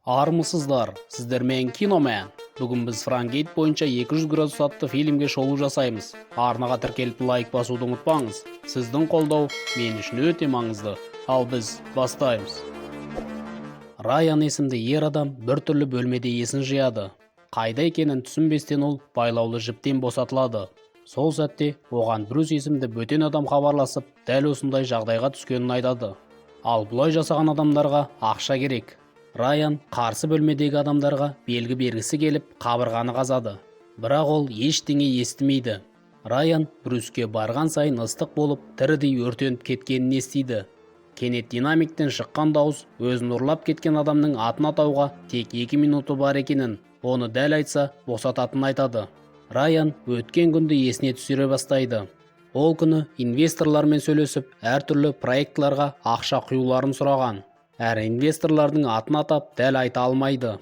Армысыздар, сіздермен киномен. Бүгін біз Фаренгейт бойынша 200 градус атты фильмге шолу жасаймыз. Арнаға тіркеліп лайк басуды ұмытпаңыз. Сіздің қолдау мен үшін өте маңызды. Ал біз бастаймыз. Райан есімді ер адам бір түрлі бөлмеде есін жияды. Қайда екенін түсінбестен ол байлаулы жіптен босатылады. Сол сәтте оған Брюс есімді бөтен адам хабарласып, дәл осындай жағдайға түскенін айтады. Ал бұлай жасаған адамдарға ақша керек. Райан қарсы бөлмедегі адамдарға белгі бергісі келіп, қабырғаны қазады. Бірақ ол ештеңе естімейді. Райан Брюске барған сайын ыстық болып, тірідей өртеніп кеткенін естиді. Кенет динамиктен шыққан дауыс өзін ұрлап кеткен адамның атын атауға тек 2 минуты бар екенін, оны дәл айтса босататынын айтады. Райан өткен күнді есіне түсіре бастайды. Ол күні инвесторлармен сөйлесіп, әртүрлі проектларға ақша құюларын сұраған. Әрі инвесторлардың атын атап дәл айта алмайды.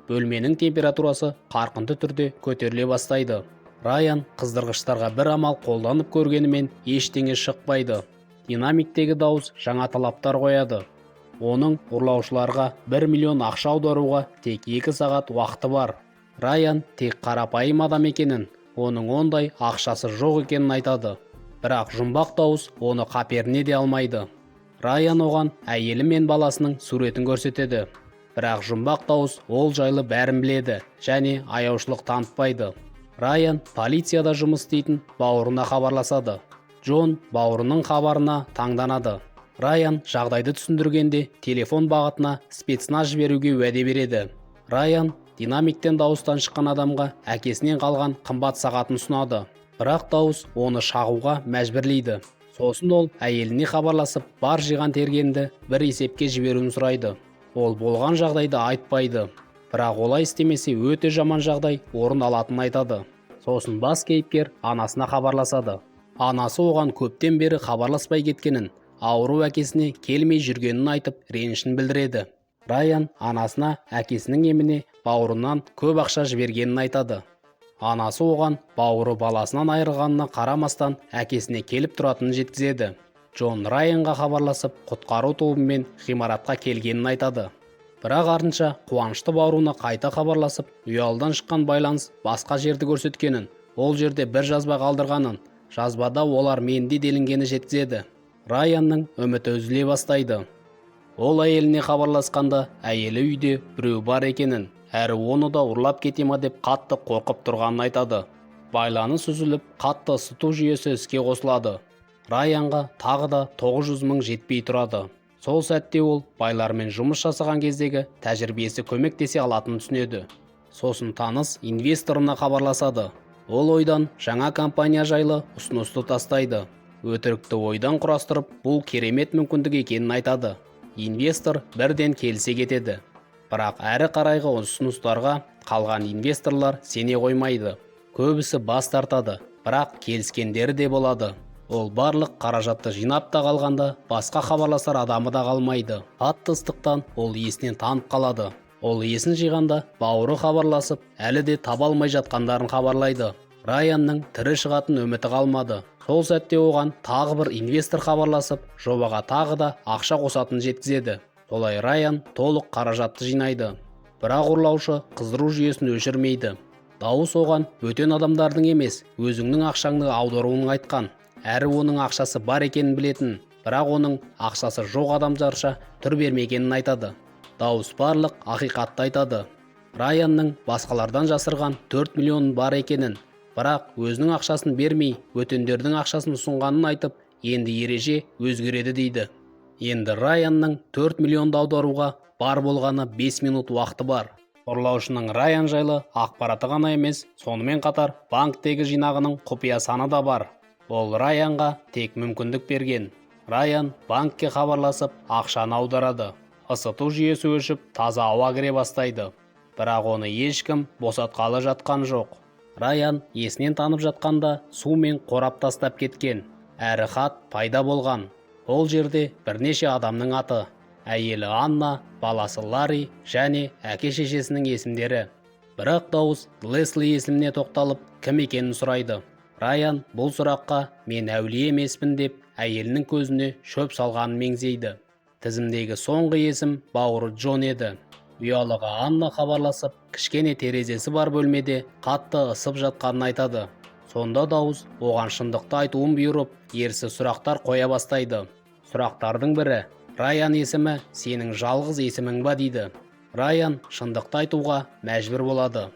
Бөлменің температурасы қарқынды түрде көтеріле бастайды. Райан қыздырғыштарға бір амал қолданып көргенімен ештеңе шықпайды. Динамиктегі дауыс жаңа талаптар қояды. Оның ұрлаушыларға 1 миллион ақша аударуға тек 2 сағат уақыты бар. Райан тек қарапайым адам екенін, оның ондай ақшасы жоқ екенін айтады. Бірақ жұмбақ дауыс оны қаперіне де алмайды. Райан оған әйелі мен баласының суретін көрсетеді. Бірақ жұмбақ дауыс ол жайлы бәрін біледі және аяушылық танытпайды. Райан полицияда жұмыс істейтін бауырына хабарласады. Джон бауырының хабарына таңданады. Райан жағдайды түсіндіргенде телефон бағытына спецназ жіберуге уәде береді. Райан динамиктен дауыстан шыққан адамға әкесінен қалған қымбат сағатын ұсынады. Бірақ дауыс оны шағуға мәжбүрлейді. Сосын ол әйеліне хабарласып, бар жиған тергенді бір есепке жіберуін сұрайды. Ол болған жағдайды айтпайды. Бірақ олай істемесе өте жаман жағдай орын алатынын айтады. Сосын бас кейіпкер анасына хабарласады. Анасы оған көптен бері хабарласпай кеткенін, ауру әкесіне келмей жүргенін айтып, ренішін білдіреді. Райан анасына әкесінің еміне бауырынан көп ақша жібергенін айтады. Анасы оған бауыры баласынан айырылғанына қарамастан әкесіне келіп тұратынын жеткізеді. Джон Райанға хабарласып, құтқару тобымен ғимаратқа келгенін айтады. Бірақ артынша қуанышты бауырына қайта хабарласып, ұялыдан шыққан байланыс басқа жерді көрсеткенін, ол жерде бір жазба қалдырғанын, жазбада олар менде делінгені жеткізеді. Райанның үміті үзіле бастайды. Ол әйеліне хабарласқанда, әйелі үйде біреу бар екенін, әрі оны да ұрлап кете ма деп қатты қорқып тұрғанын айтады. Байланыс үзіліп, қатты ысыту жүйесі іске қосылады. Райанға тағы да 900 мың жетпей тұрады. Сол сәтте ол байлармен жұмыс жасаған кездегі тәжірибесі көмектесе алатынын түсінеді. Сосын таныс инвесторына хабарласады. Ол ойдан жаңа компания жайлы ұсынысты тастайды. Өтірікті ойдан құрастырып, бұл керемет мүмкіндік екенін айтады. Инвестор бірден келісе кетеді. Бірақ әрі қарайғы ұсыныстарға қалған инвесторлар сене қоймайды. Көбісі бас тартады, бірақ келіскендері де болады. Ол барлық қаражатты жинап та қалғанда басқа хабарласар адамы да қалмайды. Қатты ыстықтан ол есінен танып қалады. Ол есін жиғанда бауыры хабарласып, әлі де таба алмай жатқандарын хабарлайды. Райанның тірі шығатын үміті қалмады. Сол сәтте оған тағы бір инвестор хабарласып, жобаға тағы да ақша қосатынын жеткізеді. Солай Райан толық қаражатты жинайды. Бірақ ұрлаушы қыздыру жүйесін өшірмейді. Дауыс оған бөтен адамдардың емес, өзіңнің ақшаңды аударуын айтқан. Әрі оның ақшасы бар екенін білетін, бірақ оның ақшасы жоқ адамдарша түр бермегенін айтады. Дауыс барлық ақиқатты айтады. Райанның басқалардан жасырған 4 миллион бар екенін, бірақ өзінің ақшасын бермей, бөтендердің ақшасын ұсынғанын айтып, енді ереже өзгереді дейді. Енді Райанның 4 миллионды аударуға бар болғаны 5 минут уақыты бар. Ұрлаушының Райан жайлы ақпараты ғана емес, сонымен қатар банктегі жинағының құпия саны да бар. Ол Райанға тек мүмкіндік берген. Райан банкке хабарласып, ақшаны аударады. Ысыту жүйесі өшіп, таза ауа кіре бастайды. Бірақ оны ешкім босатқалы жатқан жоқ. Райан есінен танып жатқанда сумен қорап тастап кеткен. Әрі хат пайда болған. Ол жерде бірнеше адамның аты. Әйелі Анна, баласы Ларри және әке-шешесінің есімдері. Бірақ дауыс Лесли есіміне тоқталып, кім екенін сұрайды. Райан бұл сұраққа мен әулие емеспін деп әйелінің көзіне шөп салғанын меңзейді. Тізімдегі соңғы есім бауыры Джон еді. ұялыға Анна хабарласып, кішкене терезесі бар бөлмеде қатты ысып жатқанын айтады. Сонда дауыс оған шындықты айтуын бұйырып, ерсі сұрақтар қоя бастайды. Сұрақтардың бірі: Райан есімі сенің жалғыз есімің ба дейді. Райан шындықты айтуға мәжбүр болады.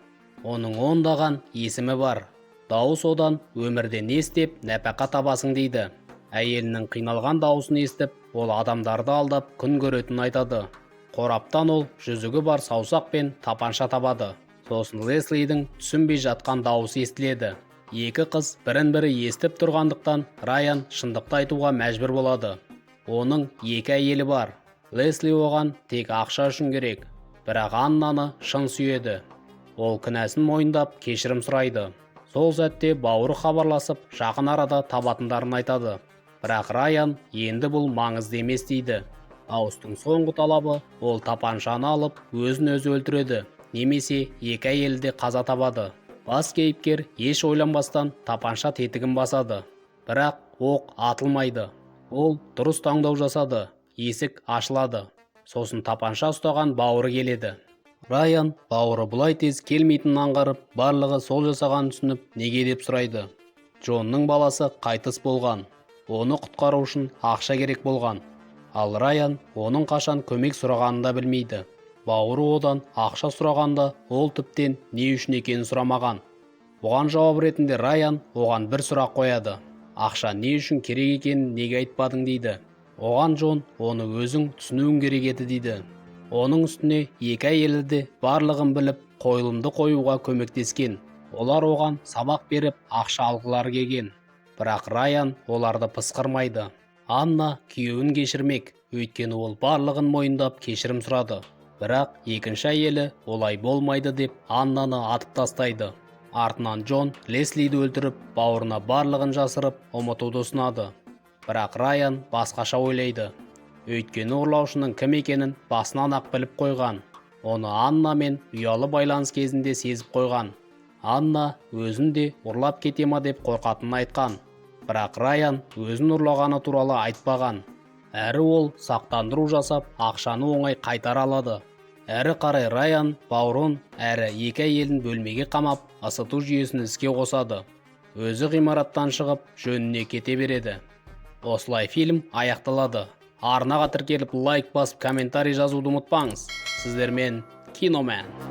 Оның ондаған есімі бар. Дауыс одан өмірде не істеп нәпақа табасың дейді. Әйелінің қиналған дауысын естіп, ол адамдарды алдап күн көретінін айтады. Қораптан ол жүзігі бар саусақ пен тапанша табады. Сосын Леслидің түсінбей жатқан дауысы естіледі. Екі қыз бірін-бірі естіп тұрғандықтан Райан шындықты айтуға мәжбүр болады. Оның екі әйелі бар. Лесли оған тек ақша үшін керек, бірақ Аннаны шын сүйеді. Ол кінәсін мойындап кешірім сұрайды. Сол сәтте бауыры хабарласып, жақын арада табатындарын айтады. Бірақ Райан енді бұл маңызды емес дейді. Дауыстың соңғы талабы ол тапаншаны алып өзін өзі өлтіреді, немесе екі әйелі де қаза табады. Бас кейіпкер еш ойланбастан тапанша тетігін басады, бірақ оқ атылмайды. Ол дұрыс таңдау жасады. Есік ашылады. Сосын тапанша ұстаған бауыры келеді. Райан бауыры бұлай тез келмейтінін аңғарып, барлығы сол жасағанын түсініп, неге деп сұрайды. Джонның баласы қайтыс болған. Оны құтқару үшін ақша керек болған. Ал Райан оның қашан көмек сұрағанын да білмейді. Бауыры одан ақша сұрағанда ол тіптен не үшін екенін сұрамаған. Бұған жауап ретінде Райан оған бір сұрақ қояды. Ақша не үшін керек екенін неге айтпадың дейді. Оған Джон оны өзің түсінуің керек еді дейді. Оның үстіне екі әйелі де барлығын біліп, қойылымды қоюға көмектескен. Олар оған сабақ беріп, ақша алғылары келген. Бірақ Райан оларды пысқырмайды. Анна күйеуін кешірмек, өйткені ол барлығын мойындап кешірім сұрады. Бірақ екінші әйелі олай болмайды деп Аннаны атып тастайды. Артынан Джон Леслиді өлтіріп, бауырына барлығын жасырып, ұмытуды ұсынады. Бірақ Райан басқаша ойлайды. Өйткені ұрлаушының кім екенін басынан ақ біліп қойған. Оны Анна мен ұялы байланыс кезінде сезіп қойған. Анна өзін де ұрлап кете ма деп қорқатынын айтқан. Бірақ Райан өзін ұрлағаны туралы айтпаған. Әрі ол сақтандыру жасап, ақшаны оңай қайтара алады. Әрі қарай Райан бауырын әрі екі әйелін бөлмеге қамап, ысыту жүйесін іске қосады. Өзі ғимараттан шығып, жөніне кете береді. Осылай фильм аяқталады. Арнаға тіркеліп лайк басып комментарий жазуды ұмытпаңыз. Сіздермен Киномен.